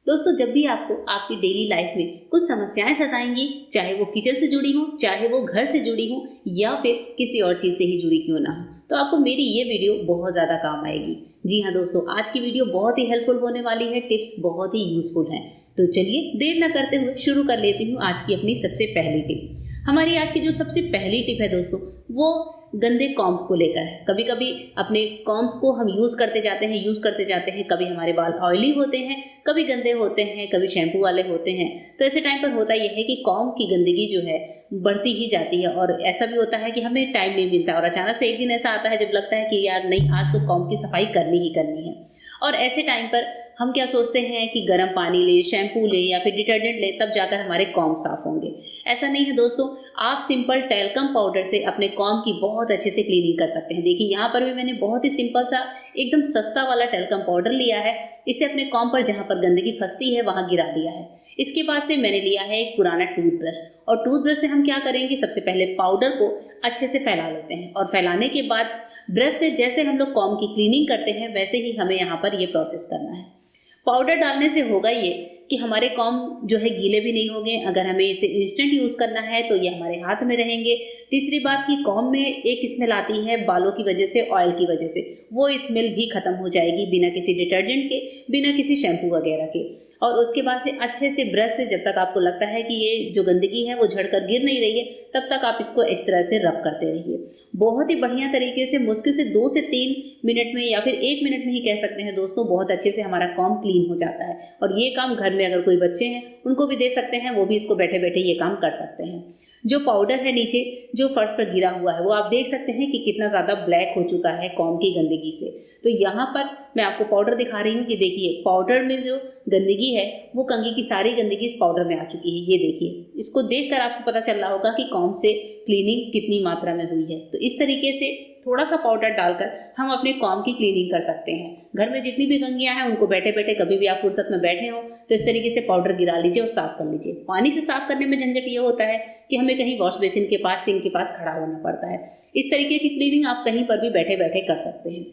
दोस्तों, जब भी आपको आपकी डेली लाइफ में कुछ समस्याएं सताएंगी, चाहे वो किचन से जुड़ी हो, चाहे वो घर से जुड़ी हो या फिर किसी और चीज से ही जुड़ी क्यों ना हो, तो आपको मेरी ये वीडियो बहुत ज्यादा काम आएगी। जी हाँ दोस्तों, आज की वीडियो बहुत ही हेल्पफुल होने वाली है, टिप्स बहुत ही यूजफुल हैं। तो चलिए देर न करते हुए शुरू कर लेती हूँ आज की अपनी सबसे पहली टिप। हमारी आज की जो सबसे पहली टिप है दोस्तों, वो गंदे कॉम्स को लेकर है। कभी कभी अपने कॉम्स को हम यूज करते जाते हैं, कभी हमारे बाल ऑयली होते हैं, कभी गंदे होते हैं, कभी शैम्पू वाले होते हैं। तो ऐसे टाइम पर होता यह है कि कॉम की गंदगी जो है बढ़ती ही जाती है, और ऐसा भी होता है कि हमें टाइम नहीं मिलता और अचानक से एक दिन ऐसा आता है जब लगता है कि यार नहीं, आज तो कॉम की सफाई करनी ही करनी है। और ऐसे टाइम पर हम क्या सोचते हैं कि गर्म पानी ले, शैम्पू ले या फिर डिटर्जेंट ले, तब जाकर हमारे कॉम साफ होंगे। ऐसा नहीं है दोस्तों, आप सिंपल टैल्कम पाउडर से अपने कॉम की बहुत अच्छे से क्लीनिंग कर सकते हैं। देखिए यहाँ पर भी मैंने बहुत ही सिंपल सा एकदम सस्ता वाला टैल्कम पाउडर लिया है। इसे अपने कॉम पर जहाँ पर गंदगी फंसती है वहाँ गिरा दिया है। इसके बाद से मैंने लिया है एक पुराना टूथब्रश, और टूथब्रश से हम क्या करेंगे, सबसे पहले पाउडर को अच्छे से फैला लेते हैं, और फैलाने के बाद ब्रश से जैसे हम लोग कॉम की क्लीनिंग करते हैं वैसे ही हमें यहाँ पर ये प्रोसेस करना है। पाउडर डालने से होगा ये कि हमारे कॉम जो है गीले भी नहीं होंगे। अगर हमें इसे इंस्टेंट यूज करना है तो ये हमारे हाथ में रहेंगे। तीसरी बात कि कॉम में एक स्मेल आती है बालों की वजह से, ऑयल की वजह से, वो स्मेल भी खत्म हो जाएगी बिना किसी डिटर्जेंट के, बिना किसी शैम्पू वगैरह के। और उसके बाद से अच्छे से ब्रश से जब तक आपको लगता है कि ये जो गंदगी है वो झड़कर गिर नहीं रही है, तब तक आप इसको इस तरह से रब करते रहिए। बहुत ही बढ़िया तरीके से, मुश्किल से 2 से 3 मिनट में या फिर 1 मिनट में ही कह सकते हैं दोस्तों, बहुत अच्छे से हमारा कॉम क्लीन हो जाता है। और ये काम घर में अगर कोई बच्चे हैं उनको भी दे सकते हैं, वो भी इसको बैठे बैठे ये काम कर सकते हैं। जो पाउडर है नीचे जो फर्श पर गिरा हुआ है, वो आप देख सकते हैं कि कितना ज़्यादा ब्लैक हो चुका है कॉम की गंदगी से। तो यहाँ पर मैं आपको पाउडर दिखा रही हूँ कि देखिए पाउडर में जो गंदगी है वो कंघी की सारी गंदगी इस पाउडर में आ चुकी है। ये देखिए, इसको देखकर आपको पता चल रहा होगा कि कॉम से क्लीनिंग कितनी मात्रा में हुई है। तो इस तरीके से थोड़ा सा पाउडर डालकर हम अपने कॉम की क्लीनिंग कर सकते हैं। घर में जितनी भी कंघियां हैं उनको बैठे बैठे, कभी भी आप फुर्सत में बैठे हो तो इस तरीके से पाउडर गिरा लीजिए और साफ कर लीजिए। पानी से साफ करने में झंझट ये होता है कि हमें कहीं वॉश बेसिन के पास, सिंक के पास खड़ा होना पड़ता है। इस तरीके की क्लीनिंग आप कहीं पर भी बैठे बैठे कर सकते हैं।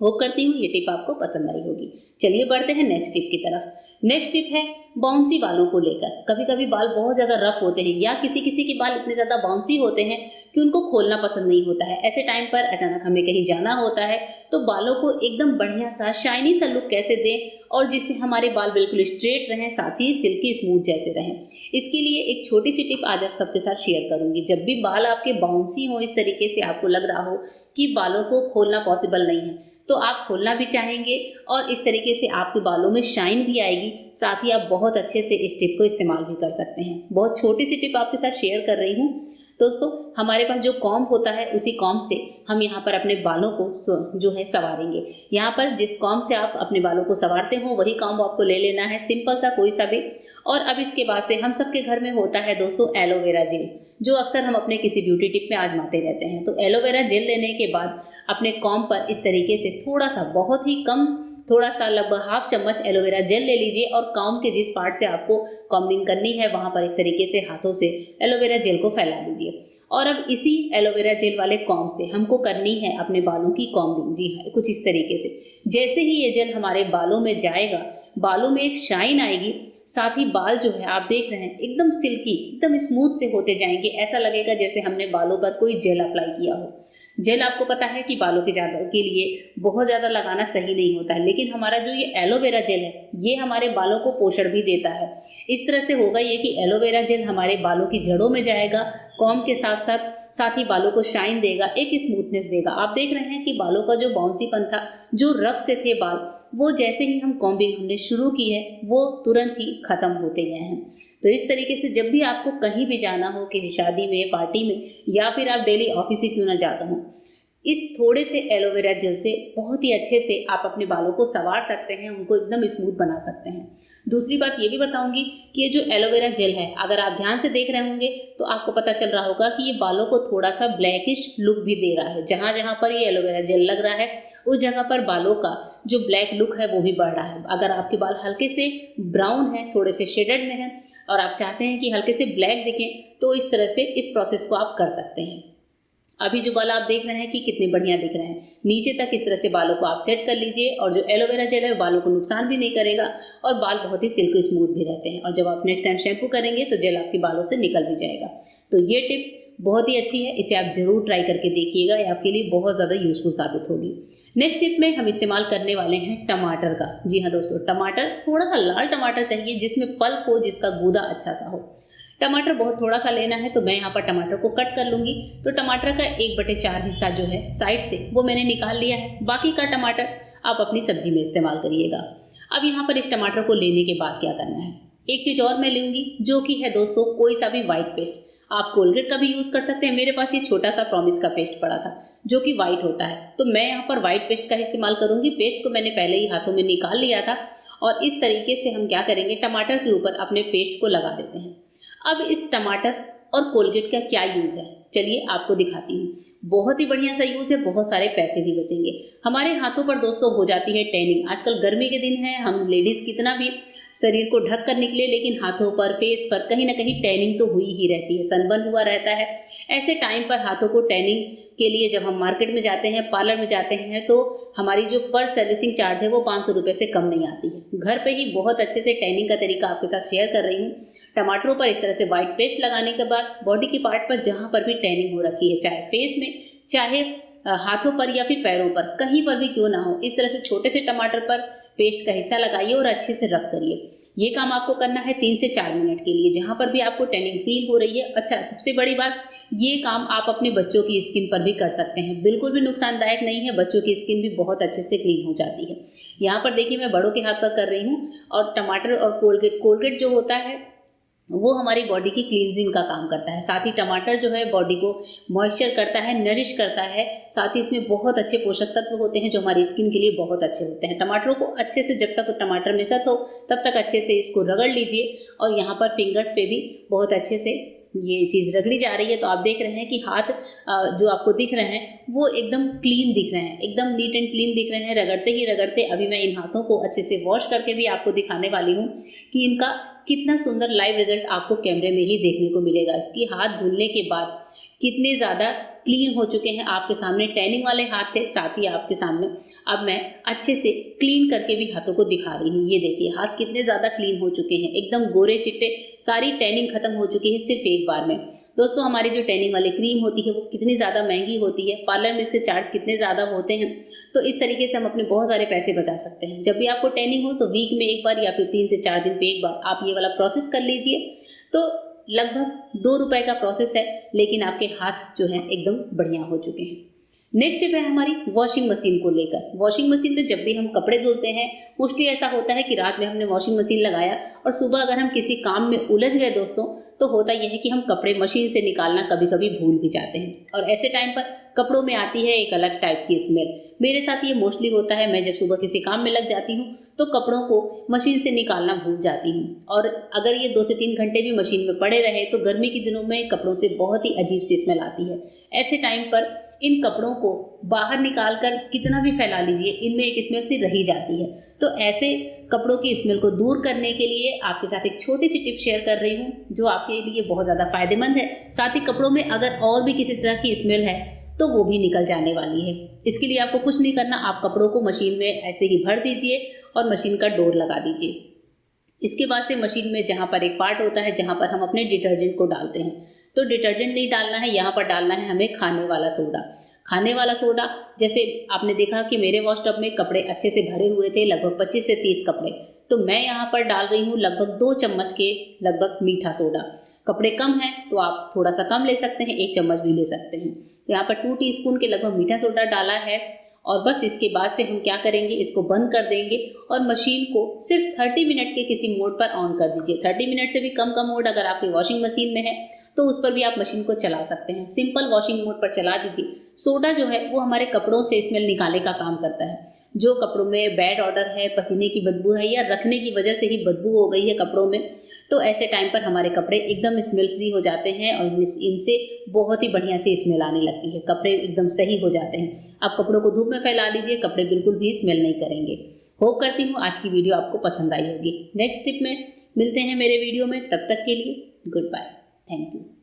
होप करती हूँ ये टिप आपको पसंद आई होगी। चलिए बढ़ते हैं नेक्स्ट टिप की तरफ। नेक्स्ट टिप है बाउंसी बालों को लेकर। कभी कभी बाल बहुत ज़्यादा रफ होते हैं या किसी किसी के बाल इतने ज़्यादा बाउंसी होते हैं कि उनको खोलना पसंद नहीं होता है। ऐसे टाइम पर अचानक हमें कहीं जाना होता है तो बालों को एकदम बढ़िया सा शाइनी सा लुक कैसे दें और जिससे हमारे बाल बिल्कुल स्ट्रेट रहें, साथ ही सिल्की स्मूथ जैसे रहें। इसके लिए एक छोटी सी टिप आज आप सबके साथ शेयर करूंगी। जब भी बाल आपके बाउंसी हो, इस तरीके से आपको लग रहा हो कि बालों को खोलना पॉसिबल नहीं है, तो आप खोलना भी चाहेंगे और इस तरीके से आपके बालों में शाइन भी आएगी। साथ ही आप बहुत अच्छे से इस टिप को इस्तेमाल भी कर सकते हैं। बहुत छोटी सी टिप आपके साथ शेयर कर रही हूँ दोस्तों। हमारे पास जो कॉम होता है उसी कॉम से हम यहाँ पर अपने बालों को जो है संवारेंगे। यहाँ पर जिस कॉम से आप अपने बालों को संवारते हो वही कॉम आपको ले लेना है, सिंपल सा कोई सा भी। और अब इसके बाद से हम सबके घर में होता है दोस्तों एलोवेरा जेल, जो अक्सर हम अपने किसी ब्यूटी टिप में आजमाते रहते हैं। तो एलोवेरा जेल लेने के बाद अपने कॉम पर इस तरीके से थोड़ा सा, बहुत ही कम, थोड़ा सा लगभग हाफ चम्मच एलोवेरा जेल ले लीजिए और कॉम के जिस पार्ट से आपको कॉम्बिंग करनी है वहां पर इस तरीके से हाथों से एलोवेरा जेल को फैला लीजिए। और अब इसी एलोवेरा जेल वाले कॉम से हमको करनी है अपने बालों की कॉम्बिंग। जी हाँ, कुछ इस तरीके से। जैसे ही ये जेल हमारे बालों में जाएगा, बालों में एक शाइन आएगी, साथ ही बाल जो है आप देख रहे हैं एकदम सिल्की, एकदम स्मूथ से होते जाएंगे। ऐसा लगेगा जैसे हमने बालों पर कोई जेल अप्लाई किया हो। जेल आपको पता है कि बालों के लिए बहुत ज़्यादा लगाना सही नहीं होता है, लेकिन हमारा जो ये एलोवेरा जेल है ये हमारे बालों को पोषण भी देता है। इस तरह से होगा ये कि एलोवेरा जेल हमारे बालों की जड़ों में जाएगा, कॉम के साथ ही बालों को शाइन देगा, एक स्मूथनेस देगा। आप देख रहे हैं कि बालों का जो बाउंसीपन था, जो रफ से थे बाल, वो जैसे ही हम कॉम्बिंग हमने शुरू की है वो तुरंत ही खत्म होते गए हैं। तो इस तरीके से जब भी आपको कहीं भी जाना हो, किसी शादी में, पार्टी में, या फिर आप डेली ऑफिस से क्यों ना जाता हो, इस थोड़े से एलोवेरा जेल से बहुत ही अच्छे से आप अपने बालों को संवार सकते हैं, उनको एकदम स्मूथ बना सकते हैं। दूसरी बात ये भी बताऊंगी कि ये जो एलोवेरा जेल है, अगर आप ध्यान से देख रहे होंगे तो आपको पता चल रहा होगा कि ये बालों को थोड़ा सा ब्लैकिश लुक भी दे रहा है। जहाँ जहाँ पर ये एलोवेरा जेल लग रहा है उस जगह पर बालों का जो ब्लैक लुक है वो भी बढ़ रहा है। अगर आपके बाल हल्के से ब्राउन है, थोड़े से शेडेड में है और आप चाहते हैं कि हल्के से ब्लैक दिखें, तो इस तरह से इस प्रोसेस को आप कर सकते हैं। अभी जो बाल आप देख रहे हैं कि कितने बढ़िया दिख रहे हैं। नीचे तक इस तरह से बालों को आप सेट कर लीजिए और जो एलोवेरा जेल है बालों को नुकसान भी नहीं करेगा और बाल बहुत ही सिल्की स्मूथ भी रहते हैं। और जब आप नेक्स्ट टाइम शैम्पू करेंगे तो जेल आपके बालों से निकल भी जाएगा। तो ये टिप बहुत ही अच्छी है, इसे आप जरूर ट्राई करके देखिएगा, ये आपके लिए बहुत ज़्यादा यूजफुल साबित होगी। नेक्स्ट टिप में हम इस्तेमाल करने वाले हैं टमाटर का। जी हाँ दोस्तों, टमाटर थोड़ा सा लाल टमाटर चाहिए जिसमें पल्प हो, जिसका गूदा अच्छा सा हो। टमाटर बहुत थोड़ा सा लेना है, तो मैं यहाँ पर टमाटर को कट कर लूँगी। तो टमाटर का 1/4 हिस्सा जो है साइड से वो मैंने निकाल लिया है। बाकी का टमाटर आप अपनी सब्जी में इस्तेमाल करिएगा। अब यहाँ पर इस टमाटर को लेने के बाद क्या करना है, एक चीज़ और मैं लूँगी जो कि है दोस्तों कोई सा भी वाइट पेस्ट। आप कोलगेट का भी यूज़ कर सकते हैं। मेरे पास ये छोटा सा प्रॉमिस का पेस्ट पड़ा था जो कि वाइट होता है, तो मैं यहाँ पर वाइट पेस्ट का इस्तेमाल करूँगी। पेस्ट को मैंने पहले ही हाथों में निकाल लिया था और इस तरीके से हम क्या करेंगे, टमाटर के ऊपर अपने पेस्ट को लगा देते हैं। अब इस टमाटर और कोलगेट का क्या यूज़ है, चलिए आपको दिखाती हूँ। बहुत ही बढ़िया सा यूज़ है, बहुत सारे पैसे भी बचेंगे। हमारे हाथों पर दोस्तों हो जाती है टैनिंग। आजकल गर्मी के दिन है, हम लेडीज़ कितना भी शरीर को ढक कर निकले लेकिन हाथों पर, फेस पर कहीं ना कहीं टैनिंग तो हुई ही रहती है, सनबर्न हुआ रहता है। ऐसे टाइम पर हाथों को टैनिंग के लिए जब हम मार्केट में जाते हैं, पार्लर में जाते हैं, तो हमारी जो पर सर्विसिंग चार्ज है वो 500 रुपये से कम नहीं आती है। घर पे ही बहुत अच्छे से टैनिंग का तरीका आपके साथ शेयर कर रही हूँ। टमाटरों पर इस तरह से वाइट पेस्ट लगाने के बाद बॉडी की पार्ट पर जहाँ पर भी टैनिंग हो रखी है, चाहे फेस में, चाहे हाथों पर या फिर पैरों पर, कहीं पर भी क्यों ना हो, इस तरह से छोटे से टमाटर पर पेस्ट का हिस्सा लगाइए और अच्छे से रब करिए। ये काम आपको करना है 3 से 4 मिनट के लिए, जहाँ पर भी आपको टैनिंग फील हो रही है। अच्छा, सबसे बड़ी बात, ये काम आप अपने बच्चों की स्किन पर भी कर सकते हैं, बिल्कुल भी नुकसानदायक नहीं है। बच्चों की स्किन भी बहुत अच्छे से क्लीन हो जाती है। यहाँ पर देखिए मैं बड़ों के हाथ पर कर रही हूँ। और टमाटर और कोलगेट जो होता है वो हमारी बॉडी की क्लींजिंग का काम करता है। साथ ही टमाटर जो है बॉडी को मॉइस्चर करता है, नरिश करता है। साथ ही इसमें बहुत अच्छे पोषक तत्व होते हैं जो हमारी स्किन के लिए बहुत अच्छे होते हैं। टमाटरों को अच्छे से, जब तक टमाटर में सत हो तब तक अच्छे से इसको रगड़ लीजिए। और यहाँ पर फिंगर्स पे भी बहुत अच्छे से ये चीज़ रगड़ी जा रही है। तो आप देख रहे हैं कि हाथ जो आपको दिख रहे हैं वो एकदम क्लीन दिख रहे हैं, एकदम नीट एंड क्लीन दिख रहे हैं। रगड़ते ही रगड़ते अभी मैं इन हाथों को अच्छे से वॉश करके भी आपको दिखाने वाली हूँ कि इनका कितना सुंदर लाइव रिजल्ट आपको कैमरे में ही देखने को मिलेगा कि हाथ धुलने के बाद कितने ज़्यादा क्लीन हो चुके हैं। आपके सामने टैनिंग वाले हाथ थे, साथ ही आपके सामने अब मैं अच्छे से क्लीन करके भी हाथों को दिखा रही हूँ। ये देखिए हाथ कितने ज़्यादा क्लीन हो चुके हैं, एकदम गोरे चिट्टे, सारी टैनिंग खत्म हो चुकी है सिर्फ एक बार में। दोस्तों हमारी जो टैनिंग वाली क्रीम होती है वो कितनी ज़्यादा महंगी होती है, पार्लर में इसके चार्ज कितने ज़्यादा होते हैं। तो इस तरीके से हम अपने बहुत सारे पैसे बचा सकते हैं। जब भी आपको टैनिंग हो तो वीक में एक बार या फिर 3 से 4 दिन पे एक बार आप ये वाला प्रोसेस कर लीजिए। तो लगभग 2 रुपए का प्रोसेस है, लेकिन आपके हाथ जो हैं एकदम बढ़िया हो चुके हैं। नेक्स्ट टिप है हमारी वॉशिंग मशीन को लेकर। वॉशिंग मशीन में जब भी हम कपड़े धुलते हैं, मोस्टली ऐसा होता है कि रात में हमने वॉशिंग मशीन लगाया और सुबह अगर हम किसी काम में उलझ गए दोस्तों, तो होता यह है कि हम कपड़े मशीन से निकालना कभी कभी भूल भी जाते हैं और ऐसे टाइम पर कपड़ों में आती है एक अलग टाइप की स्मेल। मेरे साथ ये मोस्टली होता है, मैं जब सुबह किसी काम में लग जाती हूँ तो कपड़ों को मशीन से निकालना भूल जाती हूँ और अगर ये 2 से 3 घंटे भी मशीन में पड़े रहे तो गर्मी के दिनों में कपड़ों से बहुत ही अजीब सी स्मेल आती है। ऐसे टाइम पर इन कपड़ों को बाहर निकाल कर कितना भी फैला लीजिए, इनमें एक स्मेल सी रही जाती है। तो ऐसे कपड़ों की स्मेल को दूर करने के लिए आपके साथ एक छोटी सी टिप शेयर कर रही हूँ जो आपके लिए बहुत ज़्यादा फायदेमंद है। साथ ही कपड़ों में अगर और भी किसी तरह की स्मेल है तो वो भी निकल जाने वाली है। इसके लिए आपको कुछ नहीं करना, आप कपड़ों को मशीन में ऐसे ही भर दीजिए और मशीन का डोर लगा दीजिए। इसके बाद से मशीन में जहाँ पर एक पार्ट होता है जहाँ पर हम अपने डिटर्जेंट को डालते हैं, तो डिटर्जेंट नहीं डालना है, यहाँ पर डालना है हमें खाने वाला सोडा। खाने वाला सोडा, जैसे आपने देखा कि मेरे वॉश टब में कपड़े अच्छे से भरे हुए थे, लगभग 25 से 30 कपड़े, तो मैं यहाँ पर डाल रही हूँ लगभग 2 चम्मच के लगभग मीठा सोडा। कपड़े कम हैं तो आप थोड़ा सा कम ले सकते हैं, 1 चम्मच भी ले सकते हैं। यहाँ पर 2 टीस्पून के लगभग मीठा सोडा डाला है और बस इसके बाद से हम क्या करेंगे, इसको बंद कर देंगे और मशीन को सिर्फ 30 मिनट के किसी मोड पर ऑन कर दीजिए। 30 मिनट से भी कम का मोड अगर आपकी वॉशिंग मशीन में है तो उस पर भी आप मशीन को चला सकते हैं। सिंपल वॉशिंग मोड पर चला दीजिए। सोडा जो है वो हमारे कपड़ों से स्मेल निकालने का काम करता है। जो कपड़ों में बैड ऑर्डर है, पसीने की बदबू है या रखने की वजह से ही बदबू हो गई है कपड़ों में, तो ऐसे टाइम पर हमारे कपड़े एकदम स्मेल फ्री हो जाते हैं और इनसे बहुत ही बढ़िया से स्मेल आने लगती है, कपड़े एकदम सही हो जाते हैं। आप कपड़ों को धूप में फैला दीजिए, कपड़े बिल्कुल भी स्मेल नहीं करेंगे। होप करती हूँ आज की वीडियो आपको पसंद आई होगी। नेक्स्ट टिप में मिलते हैं मेरे वीडियो में, तब तक के लिए गुड बाय, थैंक यू।